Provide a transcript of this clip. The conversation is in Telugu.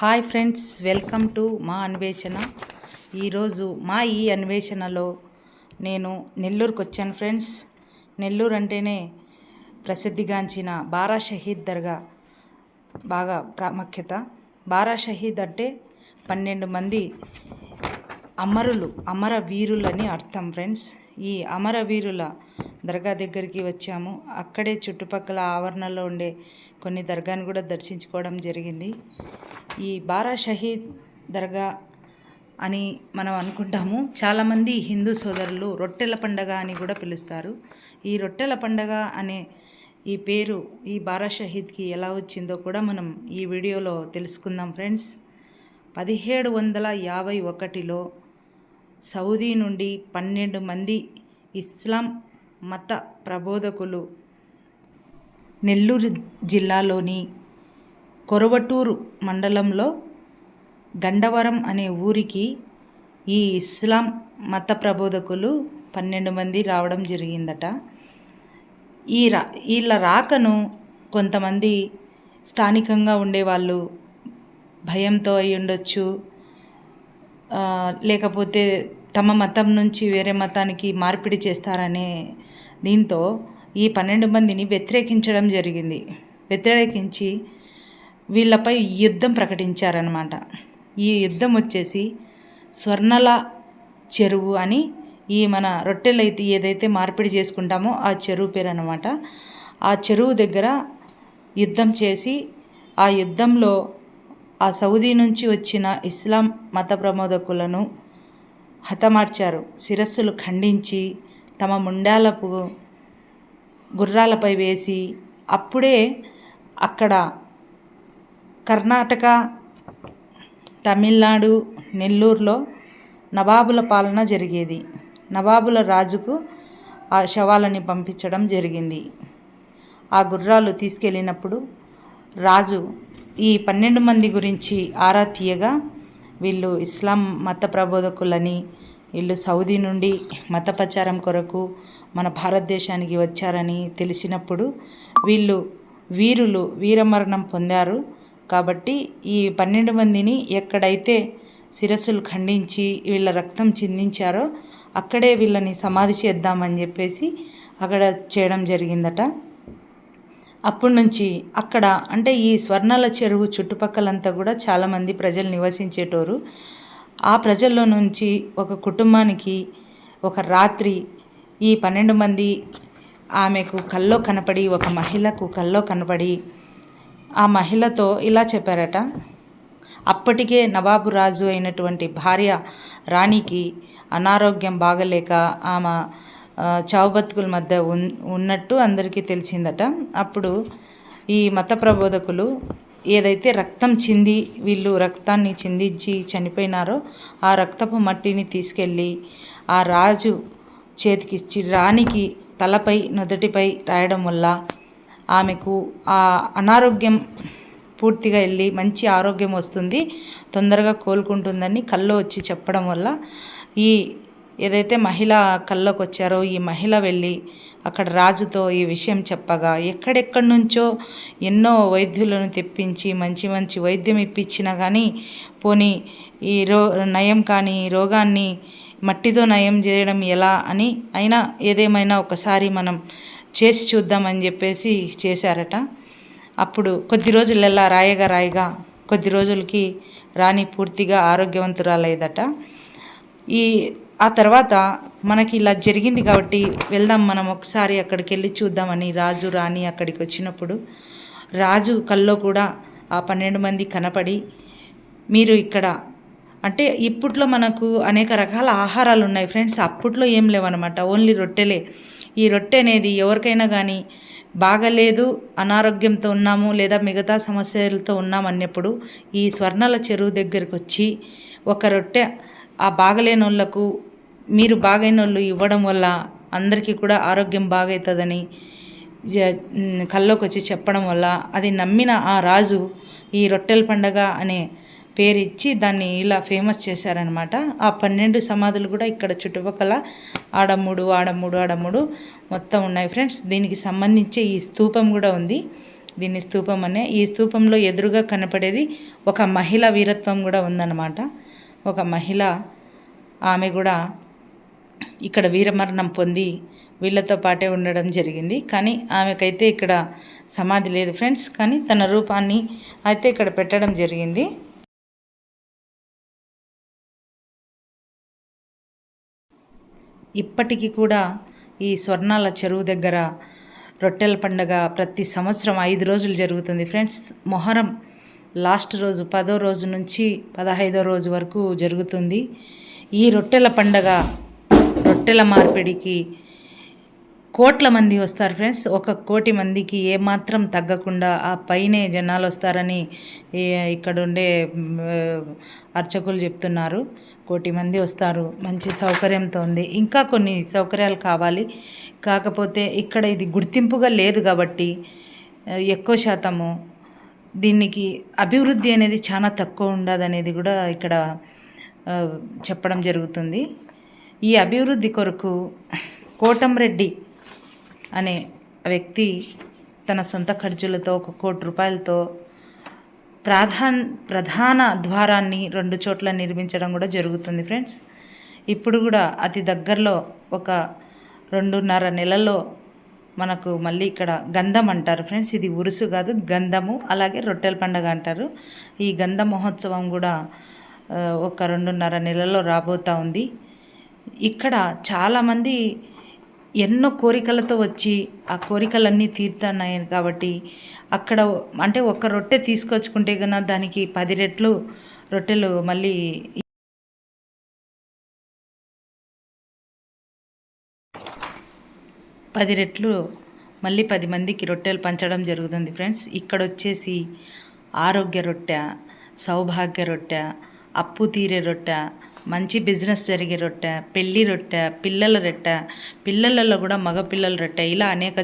హాయ్ ఫ్రెండ్స్, వెల్కమ్ టు మా అన్వేషణ. ఈరోజు ఈ అన్వేషణలో నేను నెల్లూరుకు వచ్చాను ఫ్రెండ్స్. నెల్లూరు అంటేనే ప్రసిద్ధిగాంచిన బారా షహీద్ దర్గా బాగా ప్రాముఖ్యత. బారా షహీద్ అంటే 12 మంది అమరవీరులని అర్థం ఫ్రెండ్స్. ఈ అమరవీరుల దర్గా దగ్గరికి వచ్చాము. అక్కడే చుట్టుపక్కల ఆవరణలో ఉండే కొన్ని దర్గాను కూడా దర్శించుకోవడం జరిగింది. ఈ బారా షహీద్ దర్గా అని మనం అనుకుంటాము. చాలామంది హిందూ సోదరులు రొట్టెల పండగ అని కూడా పిలుస్తారు. ఈ రొట్టెల పండగ అనే ఈ పేరు ఈ బారా షహీద్కి ఎలా వచ్చిందో కూడా మనం ఈ వీడియోలో తెలుసుకుందాం ఫ్రెండ్స్. 1751లో సౌదీ నుండి 12 మంది ఇస్లాం మత ప్రబోధకులు నెల్లూరు జిల్లాలోని కొరవటూరు మండలంలో గండవరం అనే ఊరికి ఈ ఇస్లాం మత ప్రబోధకులు 12 మంది రావడం జరిగిందట. వీళ్ళ రాకను కొంతమంది స్థానికంగా ఉండేవాళ్ళు భయంతో అయి ఉండొచ్చు, లేకపోతే తమ మతం నుంచి వేరే మతానికి మార్పిడి చేస్తారనే దీంతో ఈ 12 మందిని వ్యతిరేకించడం జరిగింది. వ్యతిరేకించి వీళ్ళపై యుద్ధం ప్రకటించారనమాట. ఈ యుద్ధం వచ్చేసి స్వర్ణల చెరువు అని, ఈ మన రొట్టెలు అయితే ఏదైతే మార్పిడి చేసుకుంటామో ఆ చెరువు పేరు అనమాట. ఆ చెరువు దగ్గర యుద్ధం చేసి ఆ యుద్ధంలో ఆ సౌదీ నుంచి వచ్చిన ఇస్లాం మత ప్రబోధకులను హతమార్చారు. శిరస్సులు ఖండించి తమ ముండాలకు గుర్రాలపై వేసి, అప్పుడే అక్కడ కర్ణాటక, తమిళనాడు, నెల్లూరులో నవాబుల పాలన జరిగేది. నవాబుల రాజుకు ఆ శవాలని పంపించడం జరిగింది. ఆ గుర్రాలు తీసుకెళ్ళినప్పుడు రాజు ఈ 12 మంది గురించి ఆరా తీయగా వీళ్ళు ఇస్లాం మత ప్రబోధకులని, వీళ్ళు సౌదీ నుండి మత ప్రచారం కొరకు మన భారతదేశానికి వచ్చారని తెలిసినప్పుడు వీళ్ళు వీరమరణం పొందారు. కాబట్టి ఈ 12 మందిని ఎక్కడైతే శిరస్సులు ఖండించి వీళ్ళ రక్తం చిందించారో అక్కడే వీళ్ళని సమాధి చేద్దామని చెప్పేసి అక్కడ చేయడం జరిగిందట. అప్పటి నుంచి అక్కడ అంటే ఈ స్వర్ణాల చెరువు చుట్టుపక్కలంతా కూడా చాలామంది ప్రజలు నివసించేటోరు. ఆ ప్రజల్లో నుంచి ఒక కుటుంబానికి ఒక రాత్రి ఈ 12 మంది ఆమెకు కల్లో కనపడి, ఒక మహిళకు కల్లో కనపడి ఆ మహిళతో ఇలా చెప్పారట. అప్పటికే నవాబు రాజు అయినటువంటి భార్య రాణికి అనారోగ్యం బాగలేక ఆమె చావు బతుకుల మధ్య ఉన్నట్టు అందరికీ తెలిసిందట. అప్పుడు ఈ మత ప్రబోధకులు ఏదైతే రక్తం చింది వీళ్ళు రక్తాన్ని చిందించి చనిపోయినారో ఆ రక్తపు మట్టిని తీసుకెళ్ళి ఆ రాజు చేతికిచ్చి రాణికి తలపై నుదుటిపై రాయడం వల్ల ఆమెకు ఆ అనారోగ్యం పూర్తిగా వెళ్ళి మంచి ఆరోగ్యం వస్తుంది, తొందరగా కోలుకుంటుందని కల్లో వచ్చి చెప్పడం వల్ల ఈ ఏదైతే మహిళ కల్లోకి వచ్చారో ఈ మహిళ వెళ్ళి అక్కడ రాజుతో ఈ విషయం చెప్పగా ఎక్కడెక్కడి నుంచో ఎన్నో వైద్యులను తెప్పించి మంచి మంచి వైద్యం ఇప్పించినా కానీ పోనీ ఈ నయం కానీ రోగాన్ని మట్టితో నయం చేయడం ఎలా అని అయినా ఏదేమైనా ఒకసారి మనం చేసి చూద్దామని చెప్పేసి చేశారట. అప్పుడు కొద్ది రోజులెల్లా రాయగా కొద్ది రోజులకి రాణి పూర్తిగా ఆరోగ్యవంతురాలయ్యేదట. ఆ తర్వాత మనకి ఇలా జరిగింది కాబట్టి వెళ్దాం మనం ఒకసారి అక్కడికి వెళ్ళి చూద్దామని రాజు రాణి అక్కడికి వచ్చినప్పుడు రాజు కల్లో కూడా ఆ 12 మంది కనపడి, మీరు ఇక్కడ అంటే ఇప్పట్లో మనకు అనేక రకాల ఆహారాలు ఉన్నాయి ఫ్రెండ్స్. అప్పట్లో ఏం లేవన్నమాట, ఓన్లీ రొట్టెలే. ఈ రొట్టె అనేది ఎవరికైనా కానీ బాగలేదు, అనారోగ్యంతో ఉన్నాము లేదా మిగతా సమస్యలతో ఉన్నామన్నప్పుడు ఈ స్వర్ణాల చెరువు దగ్గరికి వచ్చి ఒక రొట్టె ఆ బాగలేని వాళ్ళకు మీరు బాగైన వాళ్ళు ఇవ్వడం వల్ల అందరికీ కూడా ఆరోగ్యం బాగవుతుందని కల్లోకి వచ్చి చెప్పడం వల్ల అది నమ్మిన ఆ రాజు ఈ రొట్టెల పండగ అనే పేరు ఇచ్చి దాన్ని ఇలా ఫేమస్ చేశారనమాట. ఆ 12 సమాధులు కూడా ఇక్కడ చుట్టుపక్కల ఆడ మూడు మొత్తం ఉన్నాయి ఫ్రెండ్స్. దీనికి సంబంధించి ఈ స్తూపం కూడా ఉంది. దీన్ని స్తూపం అనే. ఈ స్తూపంలో ఎదురుగా కనపడేది ఒక మహిళ వీరత్వం కూడా ఉందన్నమాట. ఒక మహిళ, ఆమె కూడా ఇక్కడ వీరమరణం పొంది వీళ్ళతో పాటే ఉండడం జరిగింది. కానీ ఆమెకైతే ఇక్కడ సమాధి లేదు ఫ్రెండ్స్, కానీ తన రూపాన్ని అయితే ఇక్కడ పెట్టడం జరిగింది. ఇప్పటికీ కూడా ఈ స్వర్ణాల చెరువు దగ్గర రొట్టెల పండుగ ప్రతి సంవత్సరం 5 రోజులు జరుగుతుంది ఫ్రెండ్స్. మొహరం లాస్ట్ రోజు 10వ రోజు నుంచి 15వ రోజు వరకు జరుగుతుంది. ఈ రొట్టెల పండుగ, రొట్టెల మార్పిడికి కోట్ల మంది వస్తారు ఫ్రెండ్స్. 1 కోటి మందికి ఏమాత్రం తగ్గకుండా ఆ పైనే జనాలు వస్తారని ఇక్కడ ఉండే అర్చకులు చెప్తున్నారు. 1 కోటి మంది వస్తారు. మంచి సౌకర్యంతో ఉంది. ఇంకా కొన్ని సౌకర్యాలు కావాలి, కాకపోతే ఇక్కడ ఇది గుర్తింపుగా లేదు కాబట్టి ఎక్కువ శాతము దీనికి అభివృద్ధి అనేది చాలా తక్కువ ఉండదనేది కూడా ఇక్కడ చెప్పడం జరుగుతుంది. ఈ అభివృద్ధి కొరకు కోటంరెడ్డి అనే వ్యక్తి తన సొంత ఖర్చులతో 1 కోటి రూపాయలతో ప్రధాన ద్వారాన్ని 2 చోట్ల నిర్మించడం కూడా జరుగుతుంది ఫ్రెండ్స్. ఇప్పుడు కూడా అతి దగ్గరలో ఒక 2.5 నెలల్లో మనకు మళ్ళీ ఇక్కడ గంధం అంటారు ఫ్రెండ్స్. ఇది ఉరుసు కాదు, గంధము. అలాగే రొట్టెల పండుగ అంటారు. ఈ గంధ మహోత్సవం కూడా ఒక 2.5 నెలల్లో రాబోతూ ఉంది. ఇక్కడ చాలామంది ఎన్నో కోరికలతో వచ్చి ఆ కోరికలన్నీ తీరుతున్నాయి కాబట్టి అక్కడ అంటే 1 రొట్టె తీసుకొచ్చుకుంటే కన్నా దానికి 10 రెట్లు రొట్టెలు మళ్ళీ 10 రెట్లు మళ్ళీ 10 మందికి రొట్టెలు పంచడం జరుగుతుంది ఫ్రెండ్స్. ఇక్కడ వచ్చేసి ఆరోగ్య రొట్టె, సౌభాగ్య రొట్టె, అప్పు తీరే రొట్టె, మంచి బిజినెస్ జరిగే రొట్టె, పెళ్లి రొట్టె, పిల్లల రొట్టె, పిల్లలలో కూడా మగ పిల్లల రొట్టె, ఇలా అనేక